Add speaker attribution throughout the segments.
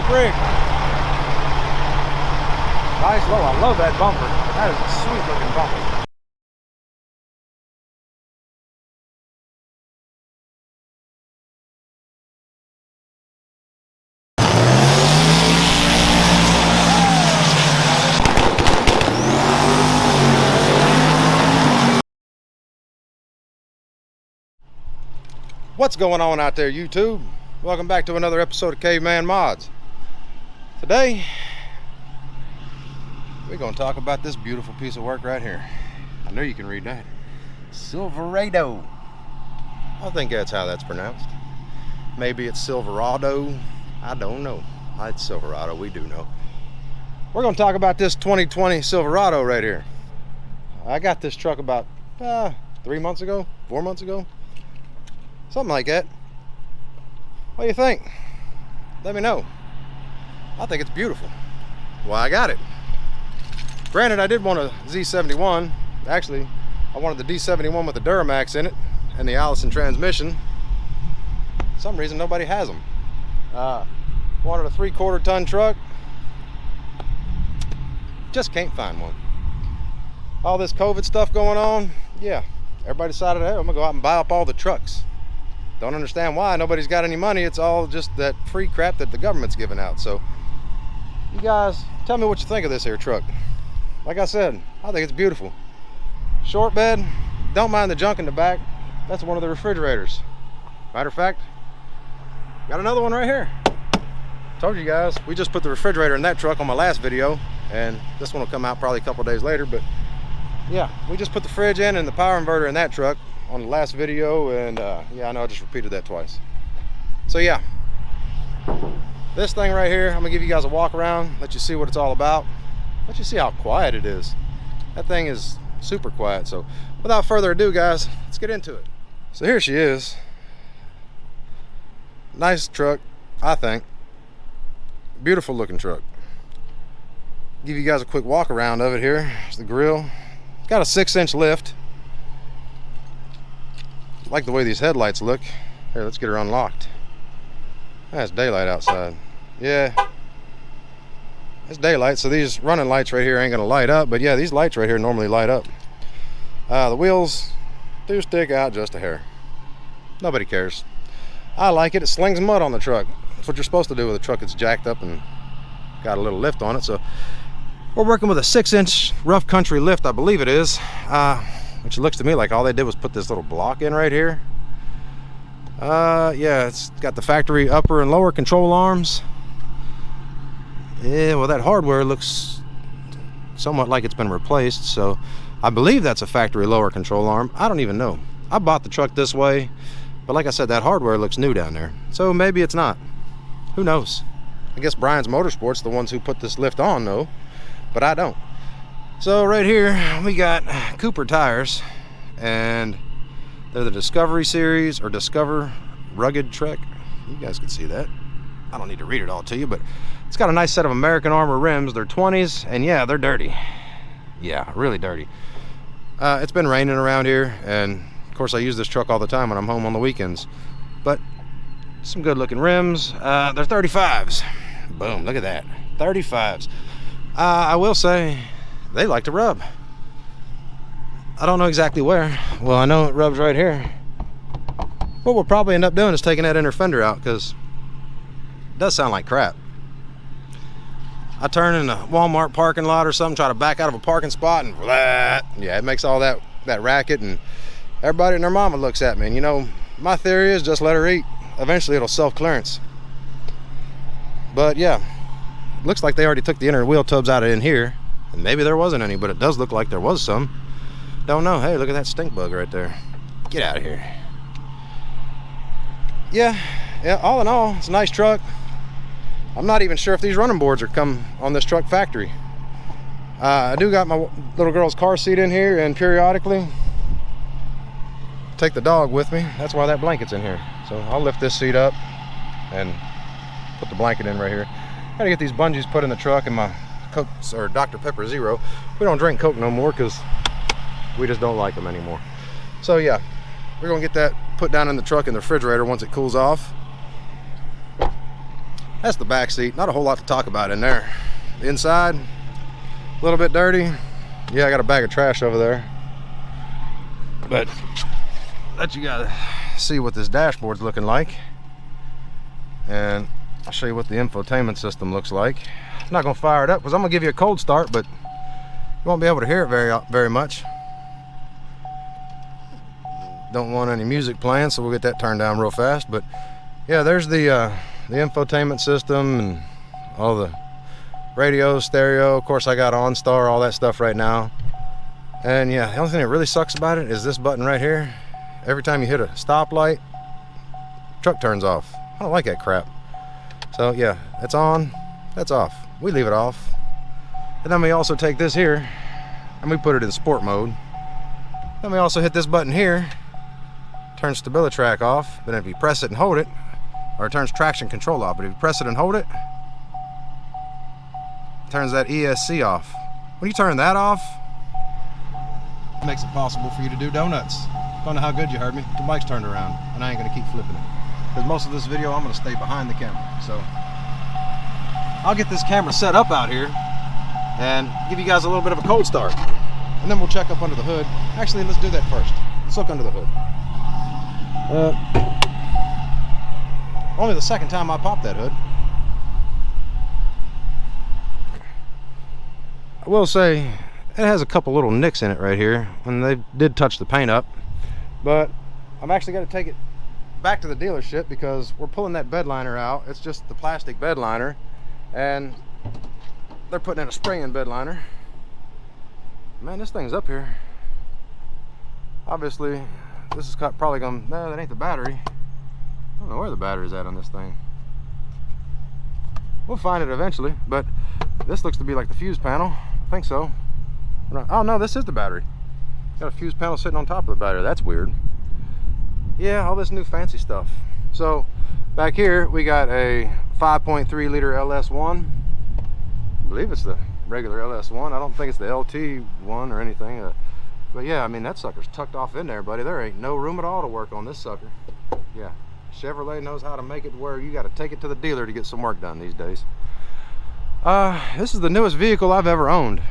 Speaker 1: truck rig. Nice low. I love that bumper. That is a sweet looking bumper. What's going on out there, YouTube? Welcome back to another episode of Caveman Mods. Today, we're going to talk about this beautiful piece of work right here. I know you can read that. Silverado. I think that's how that's pronounced. Maybe it's Silverado. I don't know. It's Silverado. We do know. We're going to talk about this 2020 Silverado right here. I got this truck about 3 months ago, 4 months ago. Something like that. What do you think? Let me know. I think it's beautiful. Well, I got it. Granted, I did want a Z71. Actually, I wanted the D71 with the Duramax in it and the Allison transmission. For some reason, nobody has them. Wanted a 3/4 ton truck. Just can't find one. All this COVID stuff going on, yeah. Everybody decided, hey, I'm gonna go out and buy up all the trucks. Don't understand why. Nobody's got any money. It's all just that free crap that the government's giving out. So you guys tell me what you think of this here truck. Like I said, I think it's beautiful. Short bed, don't mind the junk in the back. That's one of the refrigerators. Matter of fact, got another one right here. Told you guys, we just put the refrigerator in that truck on my last video, and this one will come out probably a couple days later. But yeah, we just put the fridge in and the power inverter in that truck on the last video, and yeah, I know I just repeated that twice. So yeah, this thing right here, I'm gonna give you guys a walk around, let you see what it's all about, let you see how quiet it is. That thing is super quiet. So without further ado, guys, let's get into it. So here she is. Nice truck, I think. Beautiful looking truck. Give you guys a quick walk around of it here. There's the grill. It's got a 6-inch lift. Like the way these headlights look. Here, let's get her unlocked. That's daylight outside. Yeah, it's daylight, so these running lights right here ain't gonna light up, but yeah, these lights right here normally light up. The wheels do stick out just a hair. Nobody cares. I like it. It slings mud on the truck. That's what you're supposed to do with a truck that's jacked up and got a little lift on it. So we're working with a 6-inch rough country lift, I believe it is. Which looks to me like all they did was put this little block in right here. Yeah, it's got the factory upper and lower control arms. Yeah, well, that hardware looks somewhat like it's been replaced, so I believe that's a factory lower control arm. I don't even know. I bought the truck this way, but like I said, that hardware looks new down there, so maybe it's not. Who knows? I guess Brian's Motorsports, the ones who put this lift on, know, but I don't. So right here we got Cooper tires, and they're the Discovery series, or Discover Rugged Trek. You guys can see that. I don't need to read it all to you, but it's got a nice set of American Armor rims. They're 20s, and yeah, they're dirty. Yeah, really dirty. It's been raining around here, and of course I use this truck all the time when I'm home on the weekends. But some good looking rims. They're 35s. Boom, look at that. 35s. I will say, they like to rub. I don't know exactly where. Well, I know it rubs right here. What we'll probably end up doing is taking that inner fender out, because it does sound like crap. I turn in a Walmart parking lot or something, try to back out of a parking spot, and blah, yeah, it makes all that racket, and everybody and their mama looks at me. And you know, my theory is just let her eat. Eventually it'll self-clearance. But yeah, looks like they already took the inner wheel tubs out of in here. And maybe there wasn't any, but it does look like there was some. Don't know. Hey, look at that stink bug right there. Get out of here. Yeah, all in all, it's a nice truck. I'm not even sure if these running boards are come on this truck factory. I do got my little girl's car seat in here, and periodically take the dog with me. That's why that blanket's in here. So I'll lift this seat up and put the blanket in right here. Gotta get these bungees put in the truck, and my Coke or Dr. Pepper Zero. We don't drink Coke no more because we just don't like them anymore. So yeah, we're gonna get that put down in the truck in the refrigerator once it cools off. That's the back seat. Not a whole lot to talk about in there. The inside, a little bit dirty. Yeah, I got a bag of trash over there. But let you guys see what this dashboard's looking like. And I'll show you what the infotainment system looks like. I'm not gonna fire it up because I'm gonna give you a cold start, but you won't be able to hear it very much. Don't want any music playing, so we'll get that turned down real fast. But yeah, there's the infotainment system and all the radio, stereo. Of course, I got OnStar, all that stuff right now. And yeah, the only thing that really sucks about it is this button right here. Every time you hit a stoplight, truck turns off. I don't like that crap. So yeah, it's on, that's off. We leave it off. And then we also take this here and we put it in sport mode. Then we also hit this button here, turns StabiliTrak off. But if you press it and hold it, or it turns traction control off. But if you press it and hold it, it turns that ESC off. When you turn that off, it makes it possible for you to do donuts. Don't know how good you heard me. The mic's turned around, and I ain't gonna keep flipping it. Because most of this video, I'm gonna stay behind the camera. So I'll get this camera set up out here and give you guys a little bit of a cold start. And then we'll check up under the hood. Actually, let's do that first. Let's look under the hood. Only the second time I popped that hood. I will say it has a couple little nicks in it right here when they did touch the paint up, but I'm actually going to take it back to the dealership because we're pulling that bed liner out. It's just the plastic bed liner, and they're putting in a spring-in bed liner. Man, this thing's up here. Obviously, this is probably going to... No, that ain't the battery. I don't know where the battery's at on this thing. We'll find it eventually, but this looks to be like the fuse panel. I think so. Oh no, this is the battery. Got a fuse panel sitting on top of the battery. That's weird. Yeah, all this new fancy stuff. So back here we got a 5.3 liter LS1. I believe it's the regular LS1. I don't think it's the LT one or anything. But yeah, I mean, that sucker's tucked off in there, buddy. There ain't no room at all to work on this sucker. Yeah, Chevrolet knows how to make it where you got to take it to the dealer to get some work done these days. This is the newest vehicle I've ever owned.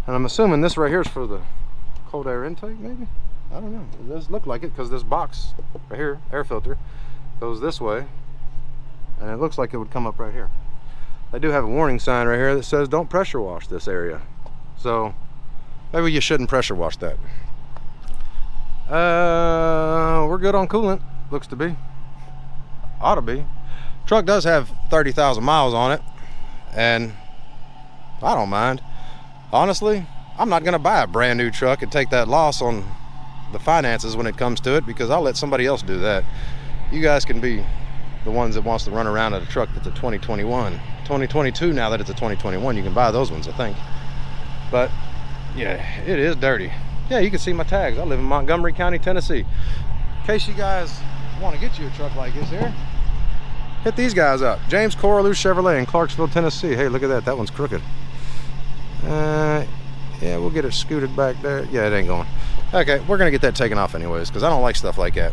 Speaker 1: And I'm assuming this right here is for the cold air intake, maybe? I don't know. It does look like it because this box right here, air filter, goes this way. And it looks like it would come up right here. They do have a warning sign right here that says don't pressure wash this area. So maybe you shouldn't pressure wash that. We're good on coolant, looks to be. Ought to be. Truck does have 30,000 miles on it, and I don't mind. Honestly, I'm not gonna buy a brand new truck and take that loss on the finances when it comes to it, because I'll let somebody else do that. You guys can be the ones that wants to run around in a truck that's a 2021. 2022 now that it's a 2021, you can buy those ones, I think. But yeah, it is dirty. Yeah, you can see my tags. I live in Montgomery County, Tennessee. In case you guys want to get you a truck like this here, hit these guys up. James Corlew Chevrolet in Clarksville, Tennessee. Hey, look at that. That one's crooked. Yeah, we'll get it scooted back there. Yeah, it ain't going. Okay, we're going to get that taken off anyways, because I don't like stuff like that.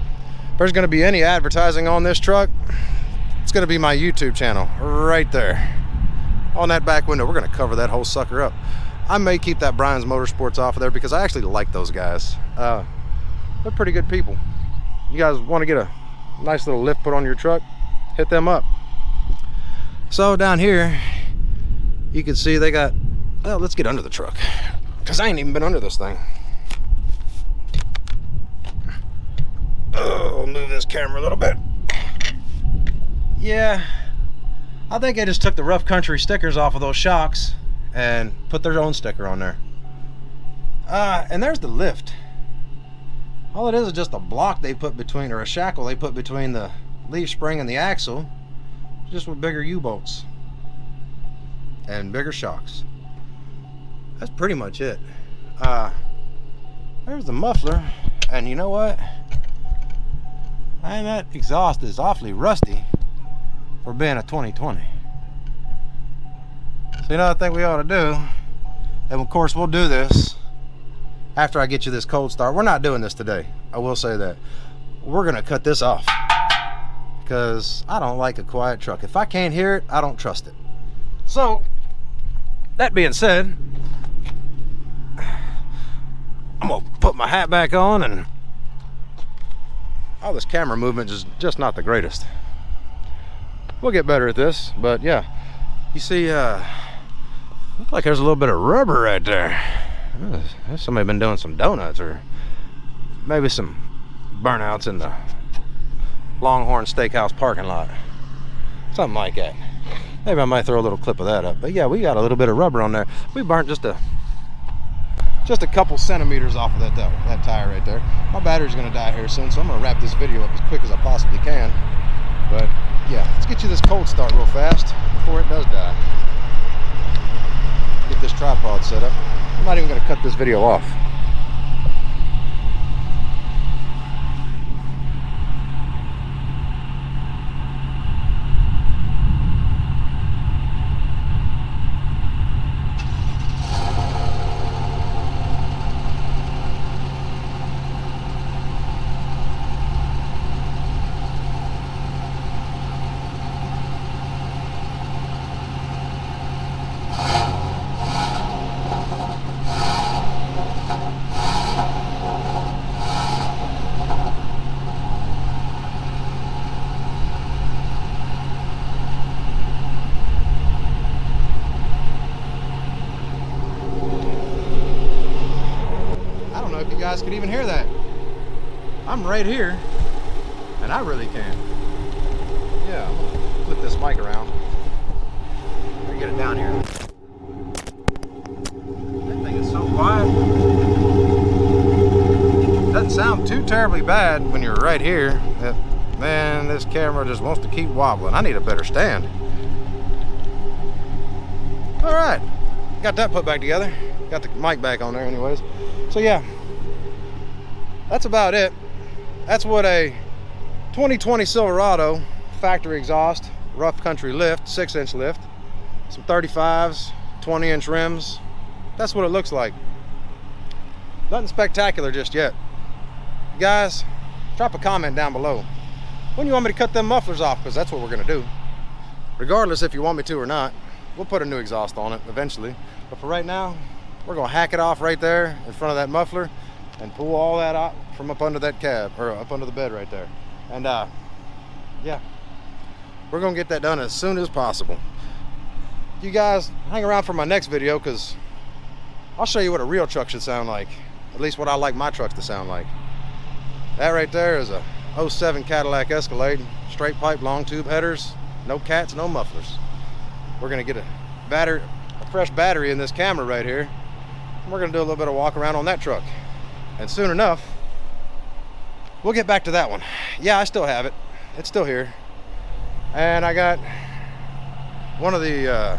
Speaker 1: If there's going to be any advertising on this truck, it's going to be my YouTube channel right there. On that back window, we're going to cover that whole sucker up. I may keep that Brian's Motorsports off of there because I actually like those guys. They're pretty good people. You guys want to get a nice little lift put on your truck, hit them up. So down here, you can see they got, well, let's get under the truck because I ain't even been under this thing. Oh, I'll move this camera a little bit. Yeah, I think I just took the Rough Country stickers off of those shocks and put their own sticker on there. And there's the lift. All it is just a block they put between, or a shackle they put between the leaf spring and the axle, just with bigger U-bolts and bigger shocks. That's pretty much it. There's the muffler, and you know what? Man, that exhaust is awfully rusty for being a 2020. So you know what I think we ought to do, and of course we'll do this after I get you this cold start. We're not doing this today, I will say that. We're gonna cut this off because I don't like a quiet truck. If I can't hear it, I don't trust it. So, that being said, I'm gonna put my hat back on, and all this camera movement is just not the greatest. We'll get better at this, but yeah, you see, looks like there's a little bit of rubber right there. There's somebody been doing some donuts, or maybe some burnouts in the Longhorn Steakhouse parking lot, something like that. Maybe I might throw a little clip of that up. But yeah, we got a little bit of rubber on there. We burnt just a couple centimeters off of that tire right there. My battery's gonna die here soon, so I'm gonna wrap this video up as quick as I possibly can. But yeah, let's get you this cold start real fast before it does die. Get this tripod set up. I'm not even gonna cut this video off. You guys could even hear that. I'm right here, and I really can. Yeah, I'm gonna flip this mic around. Let me get it down here. That thing is so quiet. Doesn't sound too terribly bad when you're right here. Man, this camera just wants to keep wobbling. I need a better stand. All right, got that put back together. Got the mic back on there anyways. So yeah, that's about it. That's what a 2020 Silverado factory exhaust, rough country lift, 6-inch lift, some 35s, 20-inch rims. That's what it looks like. Nothing spectacular just yet. Guys, drop a comment down below. When you want me to cut them mufflers off, because that's what we're gonna do. Regardless if you want me to or not, we'll put a new exhaust on it eventually. But for right now, we're gonna hack it off right there in front of that muffler and pull all that out from up under that cab, or up under the bed right there. And yeah, we're gonna get that done as soon as possible. You guys hang around for my next video, because I'll show you what a real truck should sound like. At least what I like my trucks to sound like. That right there is a 07 Cadillac Escalade, straight pipe, long tube headers, no cats, no mufflers. We're gonna get a fresh battery in this camera right here, and we're gonna do a little bit of walk around on that truck. And soon enough, we'll get back to that one. Yeah, I still have it. It's still here. And I got one of the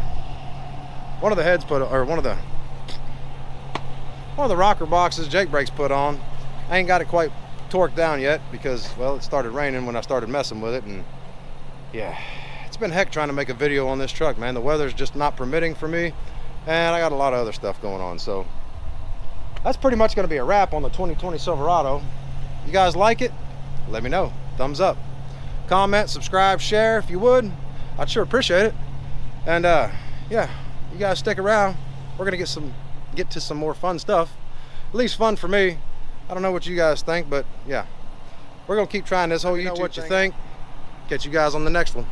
Speaker 1: heads put, or one of the rocker boxes Jake brakes put on. I ain't got it quite torqued down yet because, well, it started raining when I started messing with it, and yeah, it's been heck trying to make a video on this truck, man. The weather's just not permitting for me, and I got a lot of other stuff going on. So that's pretty much going to be a wrap on the 2020 Silverado. You guys like it? Let me know. Thumbs up. Comment, subscribe, share if you would. I'd sure appreciate it. And yeah, you guys stick around. We're going to get to some more fun stuff. At least fun for me. I don't know what you guys think, but yeah, we're going to keep trying this whole YouTube thing. What you think. Catch you guys on the next one.